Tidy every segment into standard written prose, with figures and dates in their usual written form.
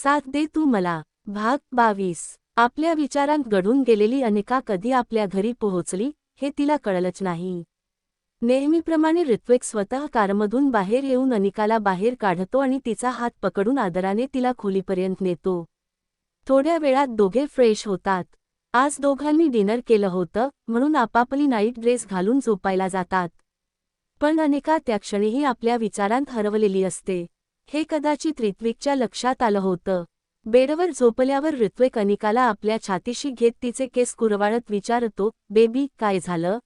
साथ दे तू मला. भाग 22. आपल्या विचारांत गढून गेलेली अनिका कधी आपल्या घरी पोहोचली हे तिला कळलंच नाही. नेहमीप्रमाणे ऋत्विक स्वतः कारमधून बाहेर येऊन अनिकाला बाहेर काढतो आणि तिचा हात पकडून आदराने तिला खोलीपर्यंत नेतो. थोड्या वेळात दोघे फ्रेश होतात. आज दोघांनी डिनर केलं होतं म्हणून आपापली नाईट ड्रेस घालून झोपायला जातात. पण अनिका त्या क्षणीही आपल्या विचारांत हरवलेली असते. हे कदाचित ऋत्विकच्या लक्षात आलं होतं. बेडवर झोपल्यावर ऋत्विक अनिकाला आपल्या छातीशी घेत तिचे केस कुरवाळत विचारतो, बेबी काय झालं?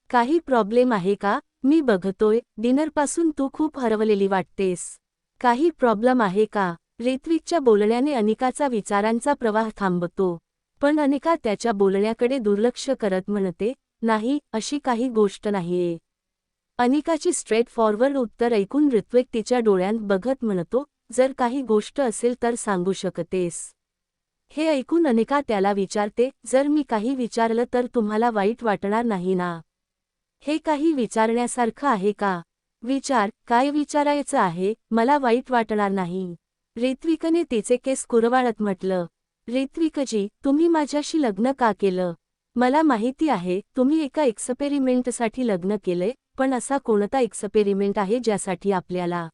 काही प्रॉब्लेम आहे का? मी बघतोय डिनरपासून तू खूप हरवलेली वाटतेस. काही प्रॉब्लेम आहे का? ऋत्विकच्या बोलण्याने अनिकाचा विचारांचा प्रवाह थांबतो. पण अनिका त्याच्या बोलण्याकडे दुर्लक्ष करत म्हणते, नाही अशी काही गोष्ट नाहीये. अनिकाची स्ट्रेट फॉरवर्ड उत्तर ऐकून ऋत्विक तिच्या डोळ्यांत बघत म्हणतो, जर काही गोष्ट असेल तर सांगू शकतेस. हे ऐकून अनिका त्याला विचारते, जर मी काही विचारलं तर तुम्हाला वाईट वाटणार नाही ना? हे काही विचारण्यासारखं आहे का? विचार, काय विचारायचं आहे, मला वाईट वाटणार नाही. ऋत्विकने तिचे केस कुरवाळत म्हटलं. ऋत्विकजी, तुम्ही माझ्याशी लग्न का केलं? मला माहिती आहे तुम्ही एका एक्सपेरिमेंटसाठी लग्न केलंय, पण असा कोणता एक्सपेरिमेंट आहे ज्यासाठी आपल्याला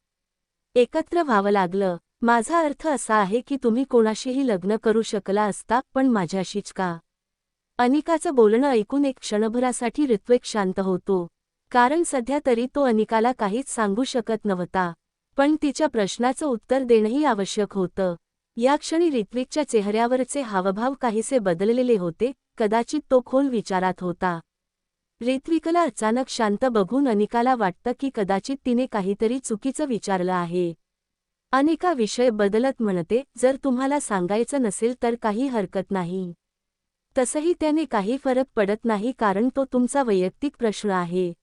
एकत्र व्हावं लागलं? माझा अर्थ असा आहे की तुम्ही कोणाशीही लग्न करू शकला असता, पण माझ्याशीच का? अनिकाचं बोलणं ऐकून एक क्षणभरासाठी ऋत्विक शांत होतो. कारण सध्या तरी तो अनिकाला काहीच सांगू शकत नव्हता. पण तिच्या प्रश्नाचं उत्तर देणंही आवश्यक होतं. या क्षणी ऋत्विकच्या चेहऱ्यावरचे हावभाव काहीसे बदललेले होते, कदाचित तो खोल विचारात होता. ऋत्विकला अचानक शांत बघून अनिकाला वाटतं की कदाचित तिने काहीतरी चुकीचं विचारलं आहे. अनिका विषय बदलत म्हणते, जर तुम्हाला सांगायचं नसेल तर काही हरकत नाही. तसंही त्याने काही फरक पडत नाही कारण तो तुमचा वैयक्तिक प्रश्न आहे.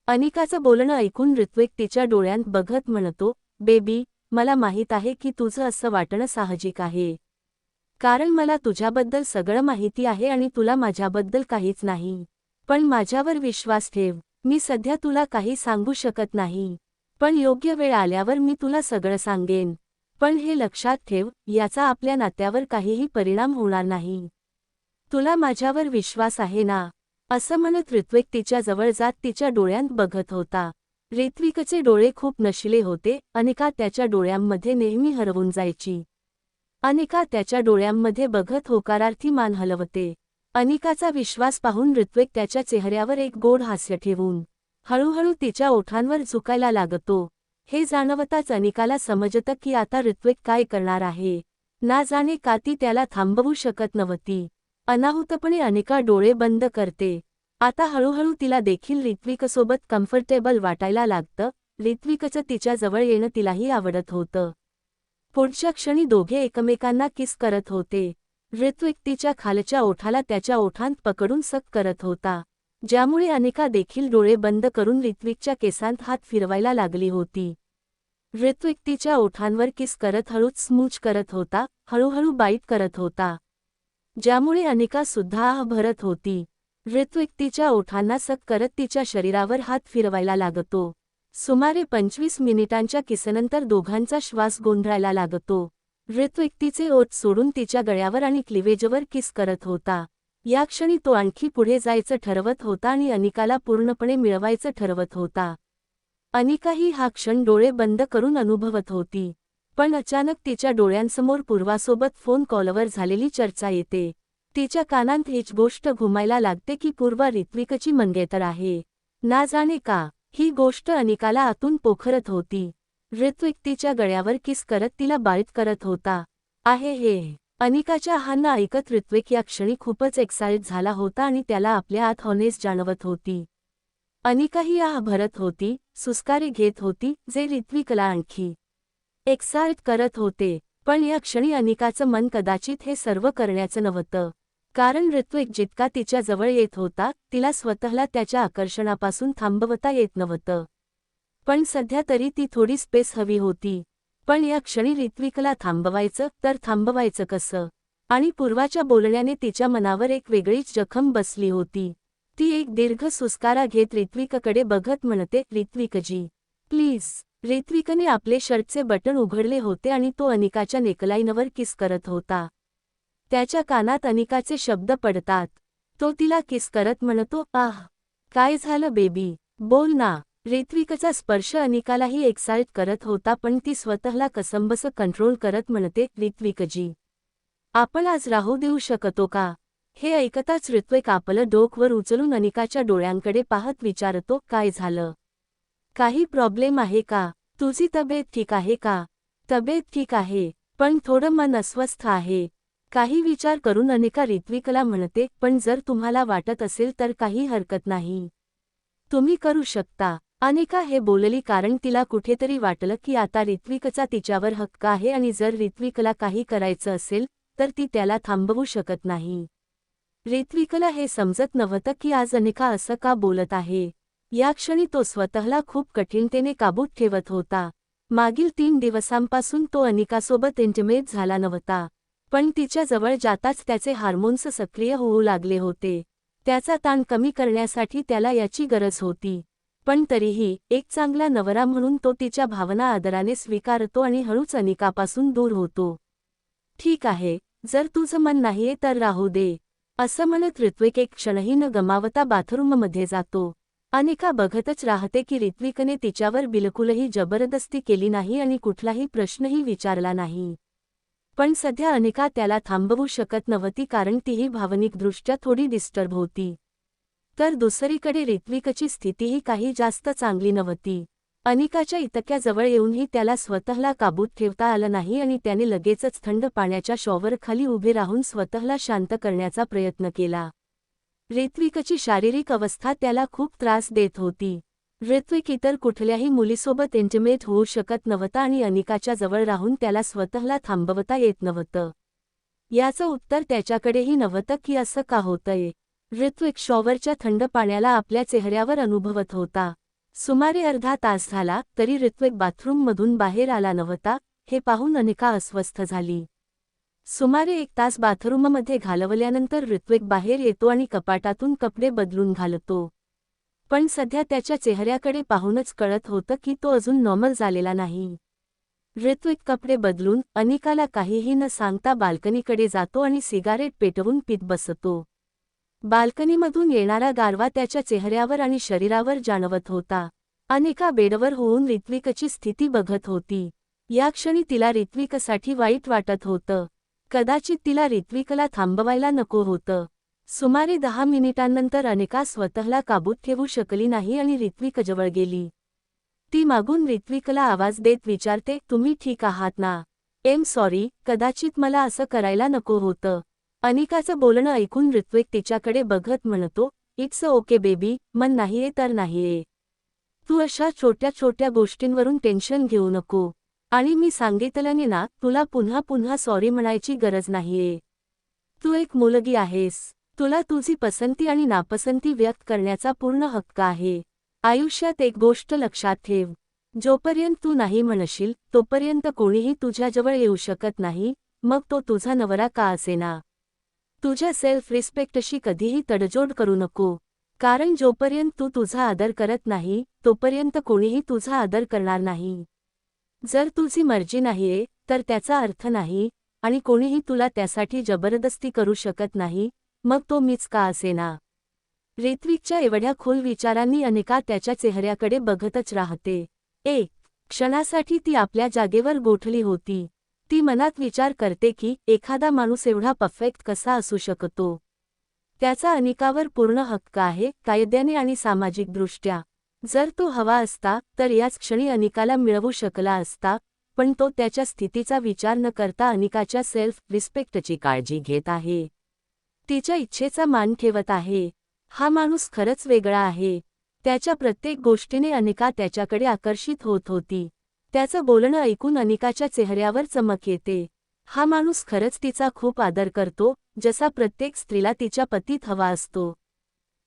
अनिकाचं बोलणं ऐकून ऋत्विक तिच्या डोळ्यांत बघत म्हणतो, बेबी, मला माहीत आहे की तुझं असं वाटणं साहजिक आहे. कारण मला तुझ्याबद्दल सगळं माहिती आहे आणि तुला माझ्याबद्दल काहीच नाही. पण माझ्यावर विश्वास ठेव, मी सध्या तुला काही सांगू शकत नाही. पण योग्य वेळ आल्यावर मी तुला सगळं सांगेन. पण हे लक्षात ठेव, याचा आपल्या नात्यावर काहीही परिणाम होणार नाही. तुला माझ्यावर विश्वास आहे ना? असं म्हणत ऋत्विक तिच्या जवळ जात तिच्या डोळ्यांत बघत होता. ऋत्विकचे डोळे खूप नशिले होते. अनिका त्याच्या डोळ्यांमध्ये नेहमी हरवून जायची. अनिका त्याच्या डोळ्यांमध्ये बघत होकारार्थी मान हलवते. अनिकाचा विश्वास पाहून ऋत्विक त्याच्या चेहऱ्यावर एक गोड हास्य ठेवून हळूहळू तिच्या ओठांवर झुकायला लागतो. हे जाणवताच अनिकाला समजतं की आता ऋत्विक काय करणार आहे. ना जाणे का ती त्याला थांबवू शकत नव्हती. अनाहूतपणे अनिका डोळे बंद करते. आता हळूहळू तिला देखील ऋत्विकसोबत कम्फर्टेबल वाटायला लागतं. ऋत्विकचं तिच्या जवळ येणं तिलाही आवडत होतं. पुढच्या क्षणी दोघे एकमेकांना किस करत होते. ऋत्विक तिच्या खालच्या ओठाला त्याच्या ओठांत पकडून सक करत होता, ज्यामुळे अनिका देखील डोळे बंद करून ऋत्विकच्या केसांत हात फिरवायला लागली होती. ऋत्विक तिच्या ओठांवर किस करत हळूच स्मूच करत होता, हळूहळू बाईट करत होता, ज्यामुळे अनिका सुद्धा भरत होती. ऋत्विक तिच्या ओठांना सक करत तिच्या शरीरावर हात फिरवायला लागतो. सुमारे 25 मिनिटांच्या किसनंतर दोघांचा श्वास गोंधळायला लागतो. ऋत्विक तिचे ओठ सोडून तिच्या गळ्यावर आणि क्लिवेजवर किस करत होता. या क्षणी तो आणखी पुढे जायचं ठरवत होता आणि अनिकाला पूर्णपणे मिळवायचं ठरवत होता. अनिकाही हा क्षण डोळे बंद करून अनुभवत होती. पण अचानक तिच्या डोळ्यांसमोर पूर्वासोबत फोन कॉलवर झालेली चर्चा येते. तिच्या कानांत हीच गोष्ट घुमायला लागते की पूर्वा ऋत्विकची मंगेतर आहे. ना जाणे का, ही गोष्ट अनिकाला आतून पोखरत होती. ऋत्विक तिच्या गळ्यावर किस करत तिला बाईट करत होता. आहे हे अनिकाच्या हाना ऐकत ऋत्विक या क्षणी खूपच एक्साइट झाला होता आणि त्याला आपल्या आत हॉनेस जाणवत होती. अनिकाही आह भरत होती, सुस्कारे घेत होती, जे ऋत्विकला आणखी एक्साइट करत होते. पण या क्षणी अनिकाचं मन कदाचित हे सर्व करण्याचं नव्हतं. कारण ऋत्विक जितका तिच्या जवळ येत होता, तिला स्वतःला त्याच्या आकर्षणापासून थांबवता येत नव्हतं. पण सध्या तरी ती थोडी स्पेस हवी होती. पण या क्षणी ऋत्विकला थांबवायचं तर थांबवायचं कसं? आणि पूर्वाच्या बोलण्याने तिच्या मनावर एक वेगळीच जखम बसली होती. ती एक दीर्घ सुस्कारा घेत ऋत्विककडे बघत म्हणते, ऋत्विकजी, प्लीज. ऋत्विकने आपले शर्टचे बटन उघडले होते आणि तो अनिकाच्या नेकलाईनवर किस करत होता. त्याच्या कानात अनिकाचे शब्द पडतात. तो तिला किस करत म्हणतो, आह, काय झालं बेबी, बोल ना. ऋत्विकचा स्पर्श अनिकालाही एक्साइट करत होता, पण ती स्वतःला कसंबसं कंट्रोल करत म्हणते, ऋत्विकजी, आपण आज राहू देऊ शकतो का? हे ऐकताच ऋत्विक आपलं डोक वर उचलून अनिकाच्या डोळ्यांकडे पाहत विचारतो, काय झालं? काही प्रॉब्लेम आहे का? तुझी तब्येत ठीक आहे का? तब्येत ठीक आहे, पण थोडं मन अस्वस्थ आहे. काही विचार करून अनिका ऋत्विकला म्हणते, पण जर तुम्हाला वाटत असेल तर काही हरकत नाही. तुम्ही करू शकता. अनिका हे बोलली कारण तिला कुठेतरी वाटलं की आता ऋत्विकचा तिच्यावर हक्क आहे आणि जर ऋत्विकला काही करायचं असेल तर ती त्याला थांबवू शकत नाही. ऋत्विकला हे समजत नव्हतं की आज अनिका असं का बोलत आहे. या क्षणी तो स्वतःला खूप कठीणतेने काबूत ठेवत होता. मागील 3 दिवसांपासून तो अनिकासोबत इंटिमेट झाला नव्हता, पण तिच्या जवळ जाताच त्याचे हार्मोन्स सक्रिय होऊ लागले होते. त्याचा ताण कमी करण्यासाठी त्याला याची गरज होती. पण तरीही एक चांगला नवरा म्हणून तो तिच्या भावना आदराने स्वीकारतो आणि हळूच अनिकापासून दूर होतो. ठीक आहे, जर तुझं मन नाहीये तर राहू दे, असं म्हणत ऋत्विक एक क्षणही न गमावता बाथरूममध्ये जातो. अनिका बघतच राहते की ऋत्विकने तिच्यावर बिलकुलही जबरदस्ती केली नाही आणि कुठलाही प्रश्नही विचारला नाही. पण सध्या अनिका त्याला थांबवू शकत नव्हती कारण तीही भावनिकदृष्ट्या थोडी डिस्टर्ब होती. तर दुसरीकडे ऋत्विकची स्थितीही काही जास्त चांगली नव्हती. अनिकाच्या इतक्याजवळ येऊनही त्याला स्वतःला काबूत ठेवता आलं नाही आणि त्याने लगेचच थंड पाण्याच्या शॉवरखाली उभे राहून स्वतःला शांत करण्याचा प्रयत्न केला. ऋत्विकची शारीरिक अवस्था त्याला खूप त्रास देत होती. ऋत्विक इतर कुठल्याही मुलीसोबत इंटिमेट होऊ शकत नव्हता आणि अनिकाच्या जवळ राहून त्याला स्वतःला थांबवता येत नव्हतं. याचं उत्तर त्याच्याकडेही नव्हतं की असं का होतंय. ऋत्विक शॉवरच्या थंड पाण्याला आपल्या चेहऱ्यावर अनुभवत होता. सुमारे अर्धा तास झाला तरी ऋत्विक बाथरूममधून बाहेर आला नव्हता. हे पाहून अनिका अस्वस्थ झाली. सुमारे 1 तास बाथरूममध्ये घालवल्यानंतर ऋत्विक बाहेर येतो आणि कपाटातून कपडे बदलून घालतो. पण सध्या त्याच्या चेहऱ्याकडे पाहूनच कळत होतं की तो अजून नॉर्मल झालेला नाही. ऋत्विक कपडे बदलून अनिकाला काहीही न सांगता बाल्कनीकडे जातो आणि सिगारेट पेटवून पीत बसतो. बाल्कनीमधून येणारा गारवा त्याच्या चेहऱ्यावर आणि शरीरावर जाणवत होता. अनिका बेडवर होऊन ऋत्विकची स्थिती बघत होती. या क्षणी तिला ऋत्विकसाठी वाईट वाटत होतं. कदाचित तिला ऋत्विकला थांबवायला नको होतं. सुमारे 10 मिनिटांनंतर अनिका स्वतःला काबूत ठेवू शकली नाही आणि ऋत्विकजवळ गेली. ती मागून ऋत्विकला आवाज देत विचारते, तुम्ही ठीक आहात ना? सॉरी, कदाचित मला असं करायला नको होतं. अनिकाचं बोलणं ऐकून ऋत्विक तिच्याकडे बघत म्हणतो, इट्स ओके बेबी, मन नाहीये तर नाहीये. तू अशा छोट्या छोट्या गोष्टींवरून टेन्शन घेऊ नको. आणि मी सांगितलं ना, तुला पुन्हा पुन्हा सॉरी म्हणायची गरज नाहीये. तू एक मुलगी आहेस. तुला तुझी पसंती आणि नापसंती व्यक्त करण्याचा पूर्ण हक्क आहे. आयुष्यात एक गोष्ट लक्षात ठेव, जोपर्यंत तू नाही म्हणशील तोपर्यंत कोणीही तुझ्याजवळ येऊ शकत नाही, मग तो तुझा नवरा का असेना. तुझ्या सेल्फ रिस्पेक्टशी कधीही तडजोड करू नको, कारण जोपर्यंत तू तुझा आदर करत नाही तोपर्यंत कोणीही तुझा आदर करणार नाही. जर तुझी मर्जी नाहीये तर त्याचा अर्थ नाही आणि कोणीही तुला त्यासाठी जबरदस्ती करू शकत नाही, मग तो मीच का असेना. ऋत्विकच्या एवढ्या खोल विचारांनी अनिका त्याच्या चेहऱ्याकडे बघतच राहते. एक क्षणासाठी ती आपल्या जागेवर गोठली होती. ती मनात विचार करते की एखादा माणूस एवढा परफेक्ट कसा असू शकतो. त्याचा अनिकावर पूर्ण हक्क आहे, कायद्याने आणि सामाजिकदृष्ट्या. जर तो हवा असता तर याच क्षणी अनिकाला मिळवू शकला असता, पण तो त्याच्या स्थितीचा विचार न करता अनिकाच्या सेल्फ रिस्पेक्टची काळजी घेत आहे. तिच्या इच्छेचा मान ठेवत आहे. हा माणूस खरंच वेगळा आहे. त्याच्या प्रत्येक गोष्टीने अनिका त्याच्याकडे आकर्षित होत होती. त्याचं बोलणं ऐकून अनिकाच्या चेहऱ्यावर चमक येते. हा माणूस खरंच तिचा खूप आदर करतो, जसा प्रत्येक स्त्रीला तिच्या पतीत हवा असतो.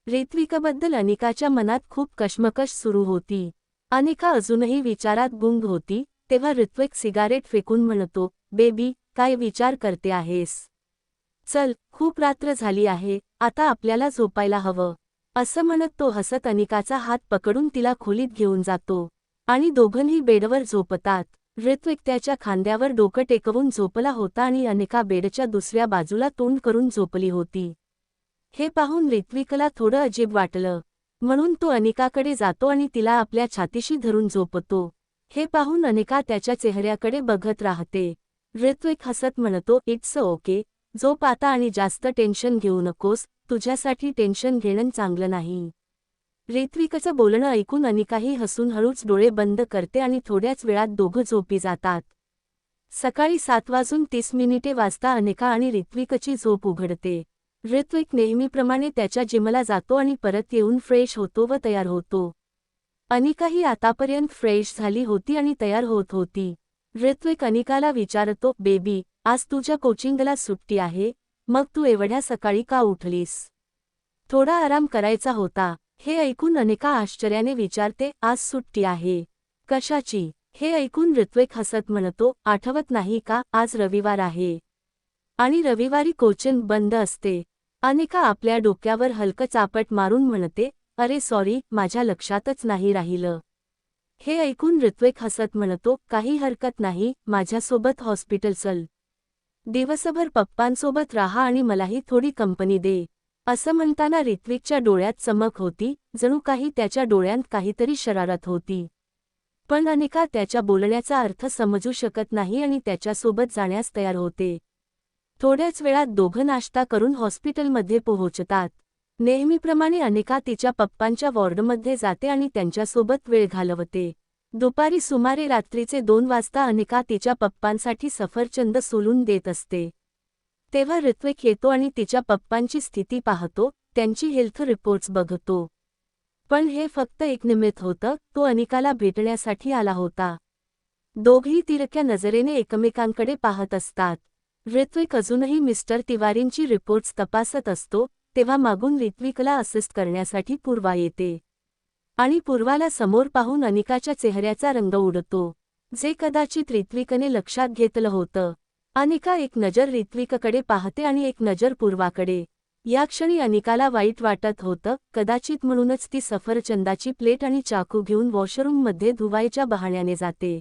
ऋत्विकबद्दल अनिकाच्या मनात खूप कश्मकश सुरू होती. अनिका अजूनही विचारात गुंग होती, तेव्हा ऋत्विक सिगारेट फेकून म्हणतो, बेबी, काय विचार करते आहेस? चल, खूप रात्र झाली आहे, आता आपल्याला झोपायला हवं. असं म्हणत तो हसत अनिकाचा हात पकडून तिला खोलीत घेऊन जातो. आणि दोघंही बेडवर झोपतात. ऋत्विक त्याच्या खांद्यावर डोकं टेकवून झोपला होता आणि अनिका बेडच्या दुसऱ्या बाजूला तोंड करून झोपली होती. हे पाहून ऋत्विकला थोडं अजीब वाटलं, म्हणून तो अनिकाकडे जातो आणि तिला आपल्या छातीशी धरून झोपतो. हे पाहून अनिका त्याच्या चेहऱ्याकडे बघत राहते. ऋत्विक हसत म्हणतो, इट्स ओके, झोप आता आणि जास्त टेन्शन घेऊ नकोस, तुझ्यासाठी टेन्शन घेणं चांगलं नाही. ऋत्विकचं बोलणं ऐकून अनिकाही हसून हळूच डोळे बंद करते आणि थोड्याच वेळात दोघं झोपी जातात. सकाळी 7:30 वाजता अनिका आणि ऋत्विकची झोप उघडते. ऋत्विक नेहमीप्रमाणे त्याच्या जिमला जातो आणि परत येऊन फ्रेश होतो व तयार होतो. अनिकाही आतापर्यंत फ्रेश झाली होती आणि तयार होत होती. ऋत्विक अनिकाला विचारतो, बेबी, आज तुझ्या कोचिंगला सुट्टी आहे, मग तू एवढ्या सकाळी का उठलीस? थोडा आराम करायचा होता. हे ऐकून अनिका आश्चर्याने विचारते, आज सुट्टी आहे? कशाची? हे ऐकून ऋत्विक हसत म्हणतो, आठवत नाही का, आज रविवार आहे आणि रविवारी कोचिंग बंद असते. अनिका आपल्या डोक्यावर हलकं चापट मारून म्हणते, अरे सॉरी, माझ्या लक्षातच नाही राहिलं. हे ऐकून ऋत्विक हसत म्हणतो, काही हरकत नाही, माझ्यासोबत हॉस्पिटल चल. दिवसभर पप्पांसोबत राहा आणि मलाही थोडी कंपनी दे. असं म्हणताना ऋत्विकच्या डोळ्यात चमक होती, जणू काही त्याच्या डोळ्यांत काहीतरी शरारत होती. पण अनिका त्याच्या बोलण्याचा अर्थ समजू शकत नाही आणि त्याच्यासोबत जाण्यास तयार होते. थोड्याच वेळात दोघं नाश्ता करून हॉस्पिटलमध्ये पोहोचतात. नेहमीप्रमाणे अनिका तिच्या पप्पांच्या वॉर्डमध्ये जाते आणि त्यांच्यासोबत वेळ घालवते. दुपारी सुमारे रात्रीचे 2 वाजता अनिका तिच्या पप्पांसाठी सफरचंद सोलून देत असते. तेव्हा ऋत्विक येतो आणि तिच्या पप्पांची स्थिती पाहतो, त्यांची हेल्थ रिपोर्ट्स बघतो. पण हे फक्त एक निमित्त होतं, तो अनिकाला भेटण्यासाठी आला होता. दोघेही तिरक्या नजरेने एकमेकांकडे पाहत असतात. ऋत्विक अजूनही मिस्टर तिवारींची रिपोर्ट्स तपासत असतो, तेव्हा मागून ऋत्विकला असिस्ट करण्यासाठी पूर्वा येते. आणि पूर्वाला समोर पाहून अनिकाच्या चेहऱ्याचा रंग उडतो, जे कदाचित ऋत्विकने लक्षात घेतलं होतं. अनिका एक नजर ऋत्विककडे पाहते आणि एक नजर पूर्वाकडे. या क्षणी अनिकाला वाईट वाटत होतं, कदाचित म्हणूनच ती सफरचंदाची प्लेट आणि चाकू घेऊन वॉशरूममध्ये धुवायच्या बहाण्याने जाते.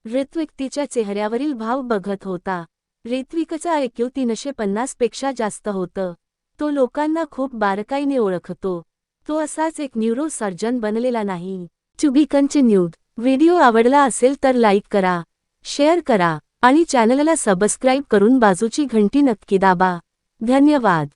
ऋत्विक तिच्या चेहऱ्यावरील भाव बघत होता. ऋत्विकचा IQ 350 पेक्षा जास्त होतं. तो लोकांना खूप बारकाईने ओळखतो. तो असाच एक न्यूरो सर्जन बनलेला नाही. To be continued. व्हिडिओ आवडला असेल तर लाईक करा, शेअर करा आणि चॅनलला सबस्क्राईब करून बाजूची घंटी नक्की दाबा. धन्यवाद.